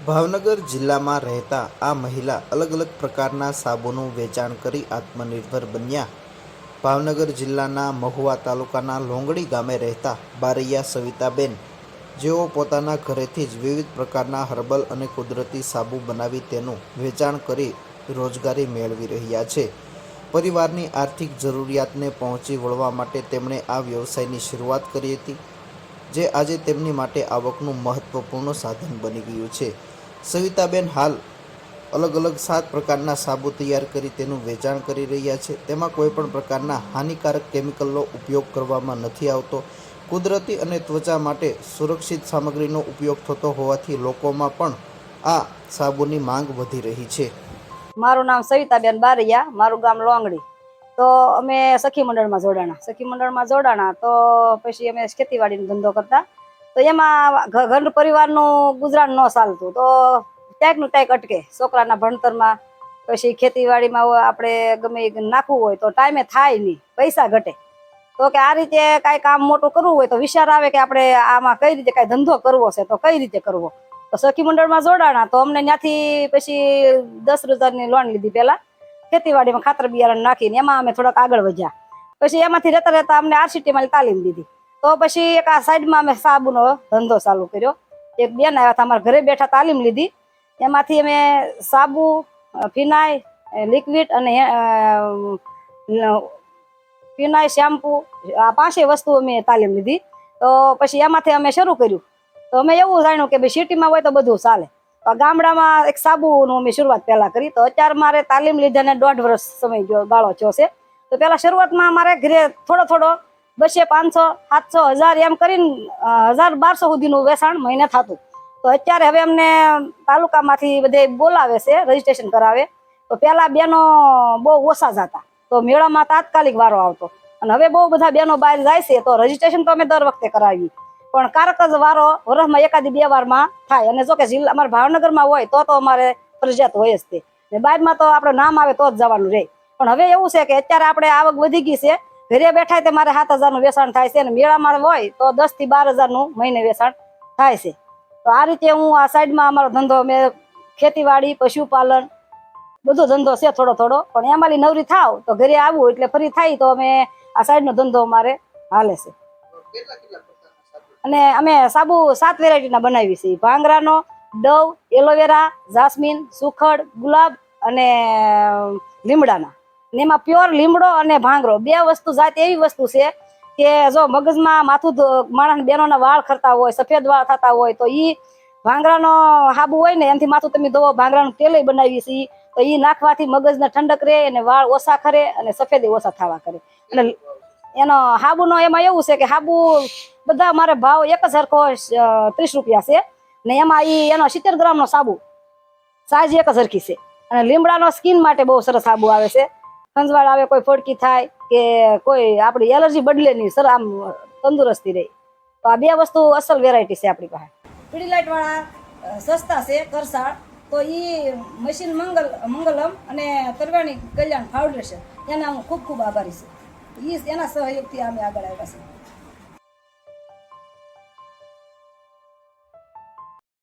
ભાવનગર જિલ્લામાં રહેતા આ મહિલા અલગ અલગ પ્રકારના સાબુનું વેચાણ કરી આત્મનિર્ભર બન્યા. ભાવનગર જિલ્લાના મહુવા તાલુકાના લોંગડી ગામે રહેતા બારૈયા સવિતાબેન, જેઓ પોતાના ઘરેથી જ વિવિધ પ્રકારના હર્બલ અને કુદરતી સાબુ બનાવી તેનું વેચાણ કરી રોજગારી મેળવી રહ્યા છે. પરિવારની આર્થિક જરૂરિયાતને પહોંચી વળવા માટે તેમણે આ વ્યવસાયની શરૂઆત કરી હતી, જે આજે તેમની માટે આવકનું મહત્વપૂર્ણ સાધન બની ગયું છે. સવિતાબેન હાલ અલગ અલગ 7 પ્રકારના સાબુ તૈયાર કરી તેનું વેચાણ કરી રહ્યા છે. તેમાં કોઈપણ પ્રકારના હાનિકારક કેમિકલનો ઉપયોગ કરવામાં નથી આવતો. કુદરતી અને ત્વચા માટે સુરક્ષિત સામગ્રીનો ઉપયોગ થતો હોવાથી લોકોમાં પણ આ સાબુની માંગ વધી રહી છે. મારું નામ સવિતાબેન બારૈયા, મારું ગામ લોંગડી. તો અમે સખી મંડળમાં જોડાણા. તો પછી અમે ખેતીવાડીનો ધંધો કરતા. તો એમાં ઘર પરિવારનું ગુજરાન ન ચાલતું, તો ક્યાંકનું ક્યાંક અટકે. છોકરાના ભણતરમાં, પછી ખેતીવાડીમાં આપણે ગમે નાખવું હોય તો ટાઈમે થાય નહીં, પૈસા ઘટે. તો કે આ રીતે કાંઈ કામ મોટું કરવું હોય તો વિચાર આવે કે આપણે આમાં કઈ રીતે કાંઈ ધંધો કરવો છે તો કઈ રીતે કરવો. તો સખી મંડળમાં જોડાણા. તો અમને ત્યાંથી પછી 10,000ની લોન લીધી. પહેલા ખેતીવાડીમાં ખાતર બિયારણ નાખીને એમાં અમે થોડાક આગળ વધ્યા. પછી એમાંથી રહેતા રહેતા અમને RCTમાં તાલીમ દીધી. તો પછી એક આ સાઈડમાં અમે સાબુનો ધંધો ચાલુ કર્યો. એક બેન આવ્યા હતા, અમારા ઘરે બેઠા તાલીમ લીધી. એમાંથી અમે સાબુ, ફિનાઇલ, લિક્વિડ અને ફિનાઇલ, શેમ્પુ, આ 5 વસ્તુ અમે તાલીમ લીધી. તો પછી એમાંથી અમે શરૂ કર્યું. તો અમે એવું જાણ્યું કે ભાઈ સિટીમાં હોય તો બધું ચાલે, ગામડામાં એક સાબુનું અમે શરૂઆત પહેલા કરી. તો અત્યારે મારે તાલીમ લીધાને 1.5 વર્ષ સમય ગાળો થયો છે. તો પહેલા શરૂઆતમાં મારે ઘરે થોડો 200, 500, 700, 1000 એમ કરીને 1000-1200 સુધીનું વેચાણ મહિને થતું. તો અત્યારે હવે અમને તાલુકામાંથી બધે બોલાવે છે, રજીસ્ટ્રેશન કરાવે. તો પહેલા બેનો બહુ ઓછા જતા, તો મેળામાં તાત્કાલિક વારો આવતો. અને હવે બહુ બધા બેનો બહાર જાય છે, તો રજીસ્ટ્રેશન તો અમે દર વખતે કરાવીએ. પણ કારક જ વારો વર્ષમાં 1-2 વારમાં થાય. અને જો કે જિલ્લા અમારે ભાવનગરમાં હોય તો અમારે ફરજિયાત હોય જ તે. ને બહારમાં તો આપણે નામ આવે તો જ જવાનું રહે. પણ હવે એવું છે કે અત્યારે આપણે આવક વધી ગઈ છે. ઘરે બેઠા તે મારે 7,000નું વેચાણ થાય છે, અને મેળામાં હોય તો 10,000 થી 12,000નું મહિને વેચાણ થાય છે. તો આ રીતે હું આ સાઈડમાં અમારો ધંધો, મેં ખેતીવાડી, પશુપાલન બધો ધંધો છે થોડો. પણ એમાંથી નવરી થાવ તો ઘરે આવવું એટલે ફરી થાય તો અમે આ સાઈડનો ધંધો અમારે હાલે છે. અને અમે સાબુ 7 વેરાયટીના બનાવી છે: ભાંગરાનો, ડવ, એલોવેરા, જાસ્મીન, સુખડ, ગુલાબ અને લીમડાના. ને એમાં પ્યોર લીમડો અને ભાંગરો 2 વસ્તુ જાત એવી વસ્તુ છે કે જો મગજમાં માથું માણસ બેનોના વાળ ખરતા હોય, સફેદ વાળ થતા હોય, તો ઈ ભાંગરાનો સાબુ હોય ને એનાથી માથું તમે ધોવો. ભાંગરાનું તેલ બનાવી છે, તો ઈ નાખવાથી મગજને ઠંડક રહે અને વાળ ઓછા ખરે અને સફેદ ઓછા થવા કરે. એટલે એનો સાબુનો એમાં એવું છે કે સાબુ બધા મારે ભાવ એક જ સરખો 30 રૂપિયા છે. ને એમાં એનો 70 ગ્રામનો સાબુ, સાઈઝ એક જ સરખી છે. અને લીમડાનો સ્કિન માટે બહુ સરસ સાબુ આવે છે. ખંજવાળ આવે, કોઈ ફડકી થાય કે કોઈ આપણી એલર્જી બદલે નહીં, સર આમ તંદુરસ્તી રહે. તો આ 2 વસ્તુ અસલ વેરાયટી છે આપણી પાસે. પીડીલાઇટ વાળા સસ્તા છે કરસાળ. તો એ મશીન મંગલમ અને તરવાણી કલ્યાણ ફાઉન્ડેશન, એના હું ખૂબ આભારી છું. એના સહયોગથી અમે આગળ આવ્યા છીએ.